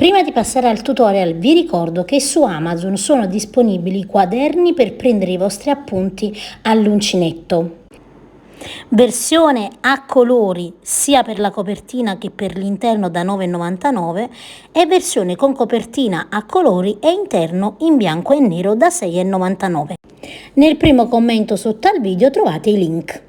Prima di passare al tutorial vi ricordo che su Amazon sono disponibili quaderni per prendere i vostri appunti all'uncinetto. Versione a colori sia per la copertina che per l'interno da 9,99 e versione con copertina a colori e interno in bianco e nero da 6,99. Nel primo commento sotto al video trovate i link.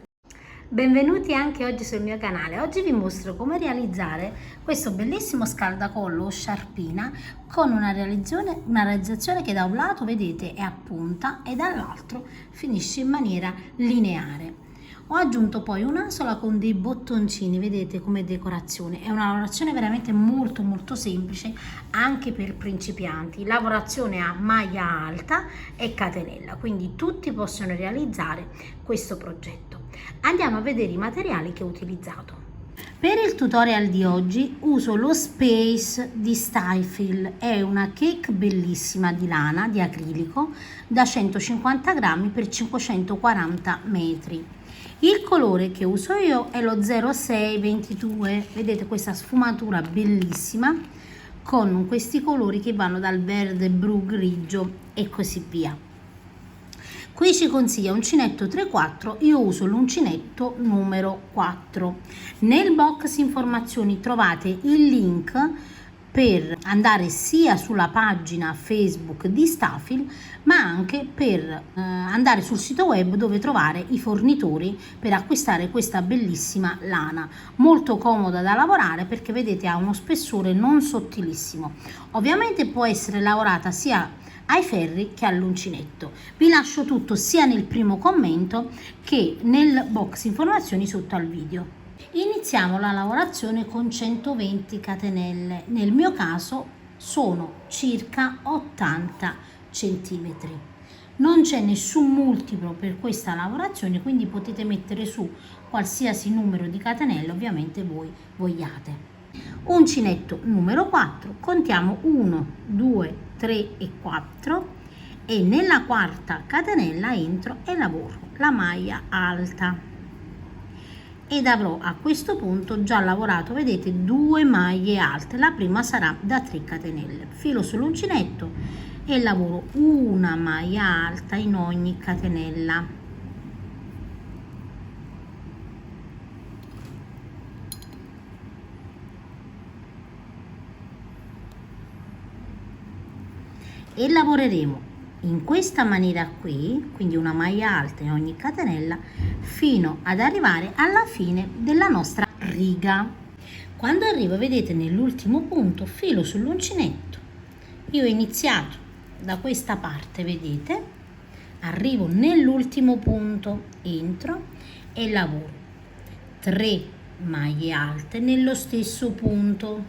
Benvenuti anche oggi sul mio canale. Oggi vi mostro come realizzare questo bellissimo scaldacollo o sciarpina con una realizzazione che da un lato vedete è a punta e dall'altro finisce in maniera lineare. Ho aggiunto poi un'asola con dei bottoncini, vedete, come decorazione. È una lavorazione veramente molto semplice anche per principianti. Lavorazione a maglia alta e catenella, quindi tutti possono realizzare questo progetto. Andiamo a vedere i materiali che ho utilizzato. Per il tutorial di oggi uso lo Space di Style, è una cake bellissima di lana di acrilico da 150 grammi per 540 metri. Il colore che uso io è lo 0622, vedete questa sfumatura bellissima con questi colori che vanno dal verde, blu, grigio e così via. Qui ci consiglia uncinetto 3/4, io uso l'uncinetto numero 4. Nel box informazioni trovate il link per andare sia sulla pagina Facebook di Stafil, ma anche per andare sul sito web dove trovare i fornitori per acquistare questa bellissima lana, molto comoda da lavorare perché vedete ha uno spessore non sottilissimo. Ovviamente può essere lavorata sia ai ferri che all'uncinetto. Vi lascio tutto sia nel primo commento che nel box informazioni sotto al video. Iniziamo la lavorazione con 120 catenelle, nel mio caso sono circa 80 centimetri. Non c'è nessun multiplo per questa lavorazione, quindi potete mettere su qualsiasi numero di catenelle ovviamente voi vogliate. Uncinetto numero 4, contiamo 1, 2, 3 e 4 e nella quarta catenella entro e lavoro la maglia alta ed avrò a questo punto già lavorato, vedete, 2 maglie alte. La prima sarà da 3 catenelle, filo sull'uncinetto e lavoro una maglia alta in ogni catenella. E lavoreremo in questa maniera qui, quindi una maglia alta in ogni catenella, fino ad arrivare alla fine della nostra riga. Quando arrivo, vedete, nell'ultimo punto, filo sull'uncinetto. Io ho iniziato da questa parte, vedete, arrivo nell'ultimo punto, entro e lavoro 3 maglie alte nello stesso punto,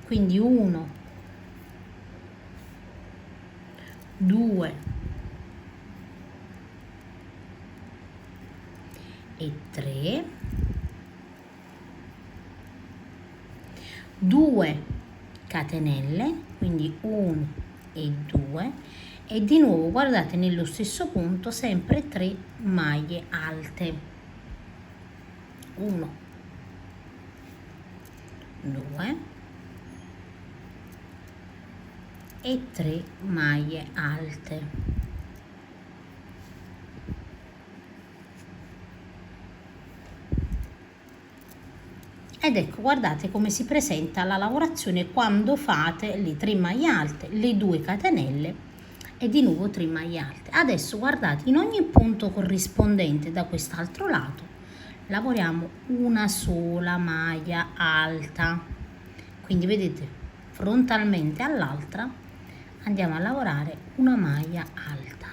quindi 1, 2 e 3, 2 catenelle, quindi 1 e 2 e di nuovo guardate nello stesso punto sempre 3 maglie alte, 1, 2 e 3 maglie alte. Ed ecco, guardate come si presenta la lavorazione quando fate le 3 maglie alte, le 2 catenelle e di nuovo 3 maglie alte. Adesso guardate, in ogni punto corrispondente da quest'altro lato lavoriamo una sola maglia alta, quindi vedete frontalmente all'altra andiamo a lavorare una maglia alta.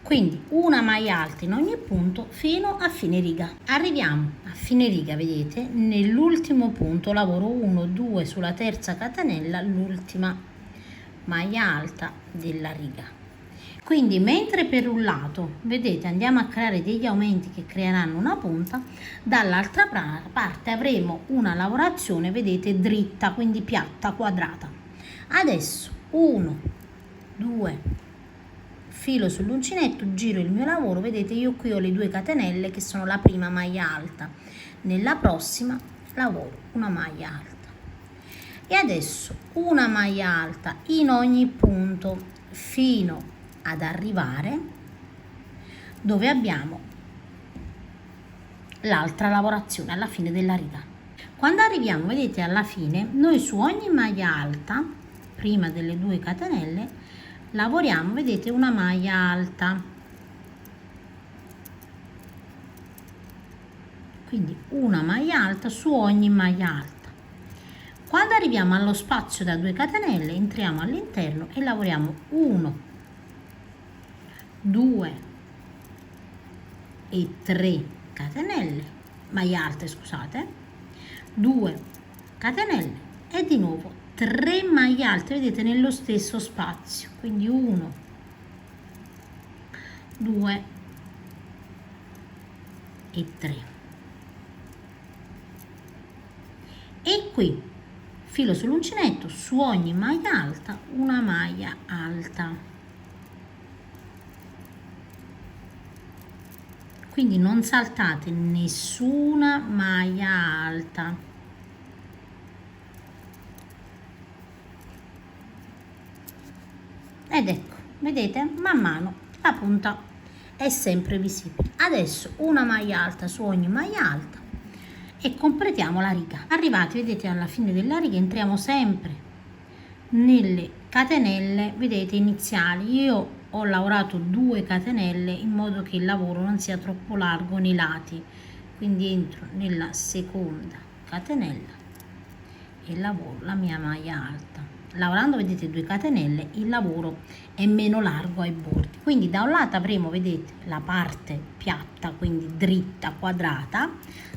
Quindi una maglia alta in ogni punto fino a fine riga. Arriviamo a fine riga, vedete, nell'ultimo punto lavoro 1, 2 sulla terza catenella, l'ultima maglia alta della riga. Quindi mentre per un lato, vedete, andiamo a creare degli aumenti che creeranno una punta, dall'altra parte avremo una lavorazione, vedete, dritta, quindi piatta, quadrata. Adesso 1, 2, filo sull'uncinetto, giro il mio lavoro, vedete io qui ho le 2 catenelle che sono la prima maglia alta, nella prossima lavoro una maglia alta e adesso una maglia alta in ogni punto fino ad arrivare dove abbiamo l'altra lavorazione alla fine della riga. Quando arriviamo, vedete, alla fine, noi su ogni maglia alta, prima delle 2 catenelle, lavoriamo, vedete, una maglia alta. Quindi una maglia alta su ogni maglia alta. Quando arriviamo allo spazio da 2 catenelle, entriamo all'interno e lavoriamo 1, 2 e 3 catenelle, maglia alte, scusate, 2 catenelle e di nuovo 3 maglie alte, vedete, nello stesso spazio, quindi 1, 2 e 3. E qui filo sull'uncinetto, su ogni maglia alta una maglia alta. Quindi non saltate nessuna maglia alta. Ed ecco, vedete, man mano la punta è sempre visibile. Adesso una maglia alta su ogni maglia alta e completiamo la riga. Arrivati, vedete, alla fine della riga, entriamo sempre nelle catenelle, vedete, iniziali. Io ho lavorato 2 catenelle in modo che il lavoro non sia troppo largo nei lati, quindi entro nella seconda catenella e lavoro la mia maglia alta. Lavorando, vedete, 2 catenelle, il lavoro è meno largo ai bordi, quindi da un lato avremo, vedete, la parte piatta, quindi dritta, quadrata,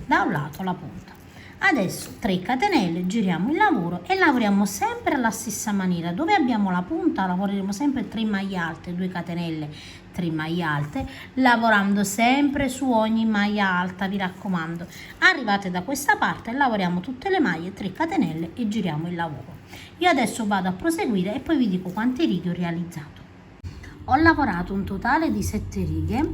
da un lato la punta. Adesso 3 catenelle, giriamo il lavoro e lavoriamo sempre alla stessa maniera. Dove abbiamo la punta lavoreremo sempre 3 maglie alte, 2 catenelle, 3 maglie alte, lavorando sempre su ogni maglia alta, vi raccomando. Arrivate da questa parte, lavoriamo tutte le maglie, 3 catenelle e giriamo il lavoro. Io adesso vado a proseguire e poi vi dico quante righe ho realizzato. Ho lavorato un totale di 7 righe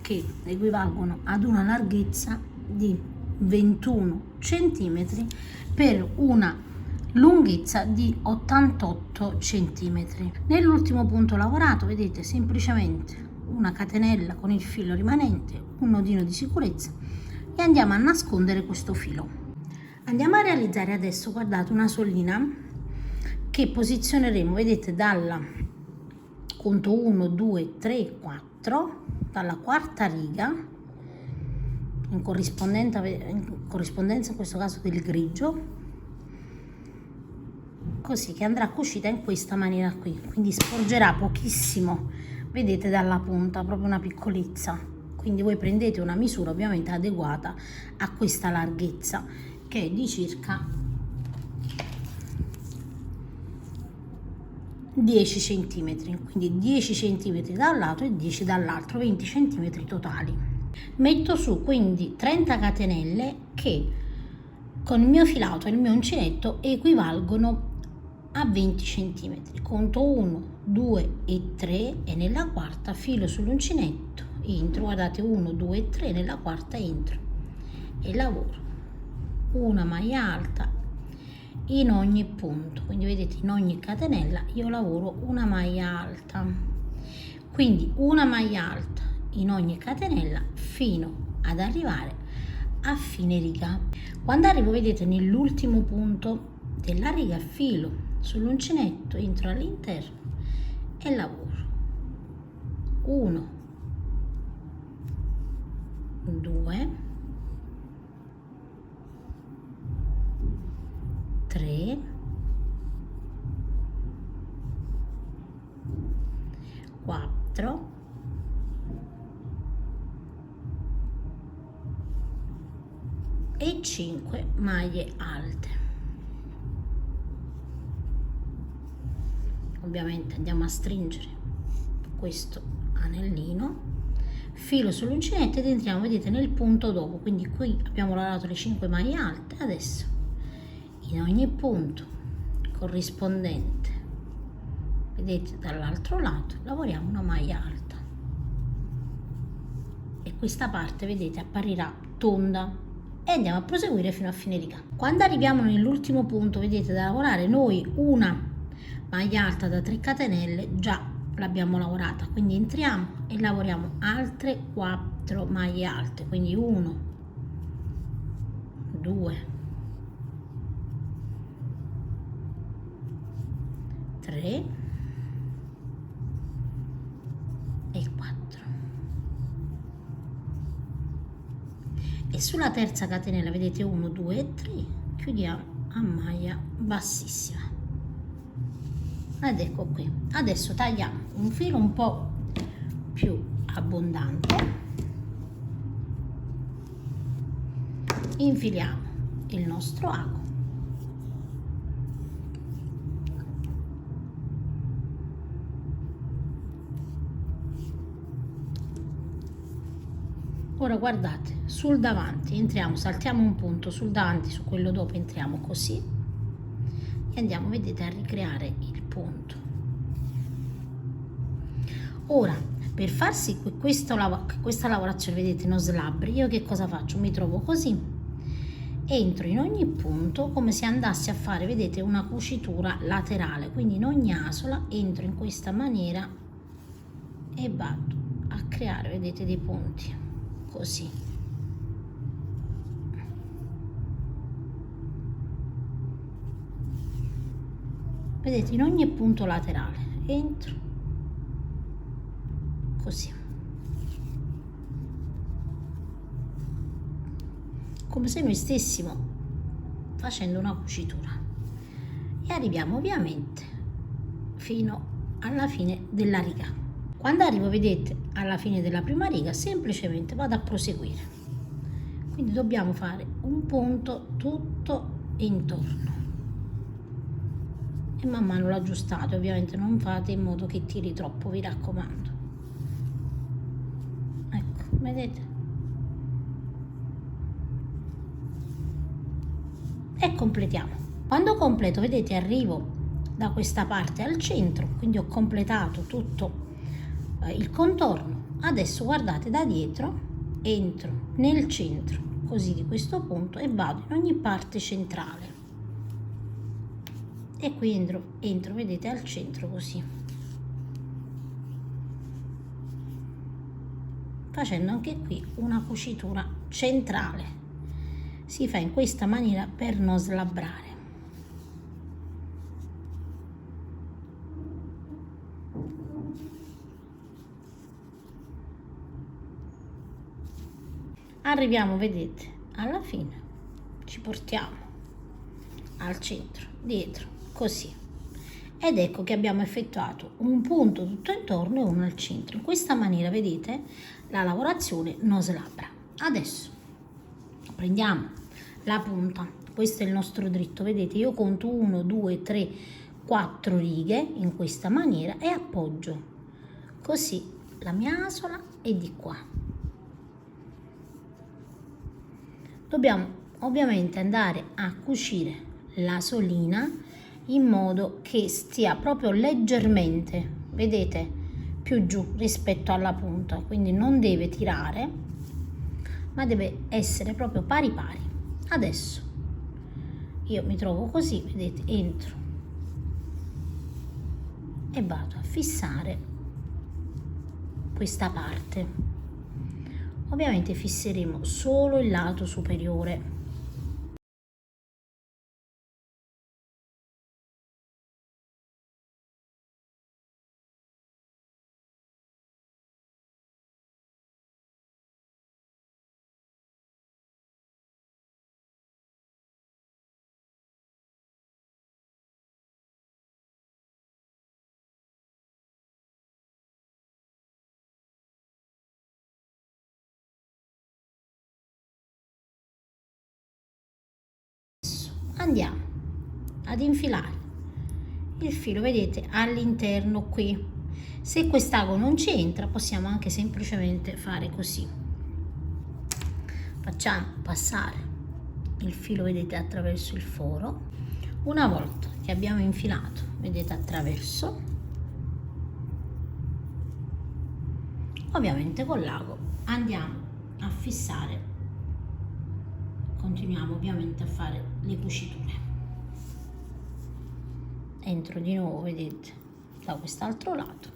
che equivalgono ad una larghezza di 21 cm per una lunghezza di 88 cm. Nell'ultimo punto lavorato, vedete, semplicemente una catenella con il filo rimanente, un nodino di sicurezza e andiamo a nascondere questo filo. Andiamo a realizzare adesso, guardate, una solina che posizioneremo, vedete, dalla conto 1, 2, 3, 4, dalla quarta riga in corrispondenza in questo caso del grigio, così che andrà cucita in questa maniera qui, quindi sporgerà pochissimo, vedete, dalla punta, proprio una piccolezza. Quindi voi prendete una misura ovviamente adeguata a questa larghezza che è di circa 10 cm, quindi 10 cm da un lato e 10 dall'altro, 20 cm totali. Metto su quindi 30 catenelle che con il mio filato e il mio uncinetto equivalgono a 20 cm. Conto 1, 2 e 3 e nella quarta filo sull'uncinetto, entro, guardate, 1, 2 e 3, nella quarta entro e lavoro una maglia alta in ogni punto, quindi vedete, in ogni catenella io lavoro una maglia alta, quindi una maglia alta in ogni catenella fino ad arrivare a fine riga. Quando arrivo, vedete, nell'ultimo punto della riga, filo sull'uncinetto, entro all'interno e lavoro 1, 2, 3, 4, e 5 maglie alte. Ovviamente andiamo a stringere questo anellino, filo sull'uncinetto ed entriamo, vedete, nel punto dopo. Quindi qui abbiamo lavorato le 5 maglie alte, adesso in ogni punto corrispondente vedete dall'altro lato lavoriamo una maglia alta e questa parte vedete apparirà tonda e andiamo a proseguire fino a fine riga. Quando arriviamo nell'ultimo punto vedete da lavorare noi una maglia alta da 3 catenelle già l'abbiamo lavorata, quindi entriamo e lavoriamo altre 4 maglie alte, quindi 1 2 3 e 4 e sulla terza catenella vedete 1 2 e 3 chiudiamo a maglia bassissima ed ecco qui. Adesso tagliamo un filo un po' più abbondante, infiliamo il nostro ago ora guardate sul davanti entriamo, saltiamo un punto sul davanti, su quello dopo entriamo così e andiamo vedete a ricreare il punto. Ora per farsi questa lavorazione vedete non slabbri, io che cosa faccio? Mi trovo così, entro in ogni punto come se andassi a fare vedete una cucitura laterale, quindi in ogni asola entro in questa maniera e vado a creare vedete dei punti così. Vedete in ogni punto laterale entro così, come se noi stessimo facendo una cucitura e arriviamo ovviamente fino alla fine della riga. Quando arrivo vedete alla fine della prima riga semplicemente vado a proseguire, quindi dobbiamo fare un punto tutto intorno e man mano lo aggiustate, ovviamente non fate in modo che tiri troppo, vi raccomando. Ecco, vedete? E completiamo. Quando completo vedete arrivo da questa parte al centro, quindi ho completato tutto il contorno. Adesso guardate da dietro entro nel centro così di questo punto e vado in ogni parte centrale e qui entro vedete al centro così, facendo anche qui una cucitura centrale. Si fa in questa maniera per non slabbrare. Arriviamo vedete alla fine, ci portiamo al centro dietro così ed ecco che abbiamo effettuato un punto tutto intorno e uno al centro. In questa maniera vedete la lavorazione non slabbra. Adesso prendiamo la punta, questo è il nostro dritto, vedete io conto 1 2 3 4 righe in questa maniera e appoggio così la mia asola e di qua dobbiamo ovviamente andare a cucire la solina in modo che stia proprio leggermente vedete più giù rispetto alla punta, quindi non deve tirare ma deve essere proprio pari pari. Adesso io mi trovo così, vedete, entro e vado a fissare questa parte. Ovviamente fisseremo solo il lato superiore. Andiamo ad infilare il filo vedete all'interno qui. Se quest'ago non ci entra possiamo anche semplicemente fare così, facciamo passare il filo vedete attraverso il foro. Una volta che abbiamo infilato vedete attraverso Ovviamente con l'ago andiamo a fissare, continuiamo ovviamente a fare le cuciture. Entro di nuovo, vedete, da quest'altro lato.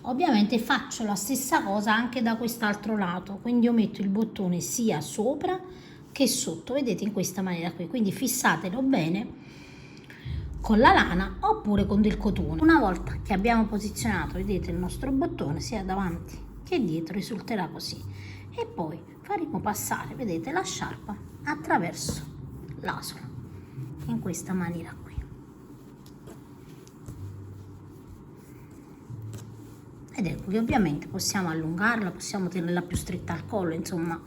Ovviamente faccio la stessa cosa anche da quest'altro lato, quindi io metto il bottone sia sopra che sotto, vedete, in questa maniera qui. Quindi fissatelo bene con la lana oppure con del cotone. Una volta che abbiamo posizionato, vedete, il nostro bottone sia davanti che dietro, risulterà così. E poi faremo passare, vedete, la sciarpa attraverso l'asolo in questa maniera qui. Ed ecco che ovviamente possiamo allungarla, possiamo tenerla più stretta al collo, insomma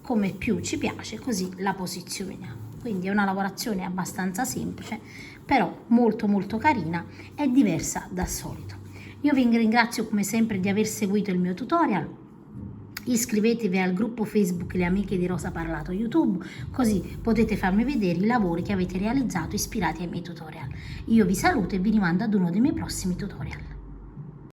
come più ci piace, così la posizioniamo. Quindi è una lavorazione abbastanza semplice, però molto molto carina e diversa dal solito. Io vi ringrazio come sempre di aver seguito il mio tutorial. Iscrivetevi al gruppo Facebook Le Amiche di Rosa Parlato YouTube, così potete farmi vedere i lavori che avete realizzato ispirati ai miei tutorial. Io vi saluto e vi rimando ad uno dei miei prossimi tutorial.